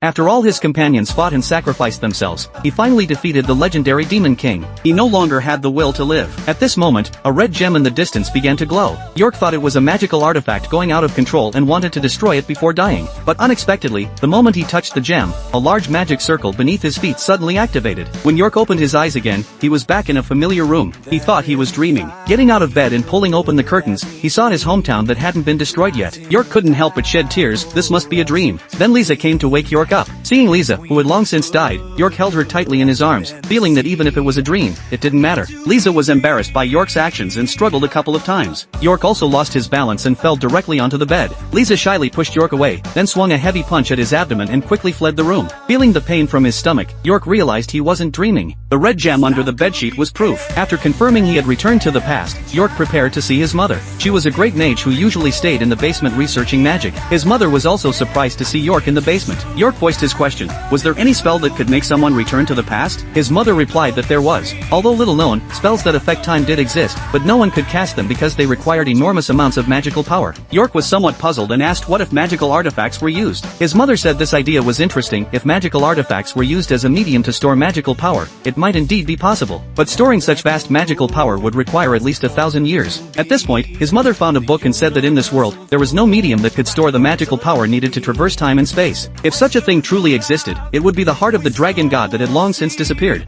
After all his companions fought and sacrificed themselves, he finally defeated the legendary Demon King. He no longer had the will to live. At this moment, a red gem in the distance began to glow. York thought it was a magical artifact going out of control and wanted to destroy it before dying. But unexpectedly, the moment he touched the gem, a large magic circle beneath his feet suddenly activated. When York opened his eyes again, he was back in a familiar room. He thought he was dreaming. Getting out of bed and pulling open the curtains, he saw his hometown that hadn't been destroyed yet. York couldn't help but shed tears. This must be a dream. Then Lisa came to wake York up. Seeing Lisa, who had long since died, York held her tightly in his arms, feeling that even if it was a dream, it didn't matter. Lisa was embarrassed by York's actions and struggled a couple of times. York also lost his balance and fell directly onto the bed. Lisa shyly pushed York away, then swung a heavy punch at his abdomen and quickly fled the room. Feeling the pain from his stomach, York realized he wasn't dreaming. The red gem under the bedsheet was proof. After confirming he had returned to the past, York prepared to see his mother. She was a great mage who usually stayed in the basement researching magic. His mother was also surprised to see York in the basement. York voiced his question, was there any spell that could make someone return to the past? His mother replied that there was. Although little known, spells that affect time did exist, but no one could cast them because they required enormous amounts of magical power. York was somewhat puzzled and asked what if magical artifacts were used. His mother said this idea was interesting. If magical artifacts were used as a medium to store magical power, it might indeed be possible. But storing such vast magical power would require at least 1,000 years. At this point, his mother found a book and said that in this world, there was no medium that could store the magical power needed to traverse time and space. If such a thing truly existed, it would be the heart of the dragon god that had long since disappeared.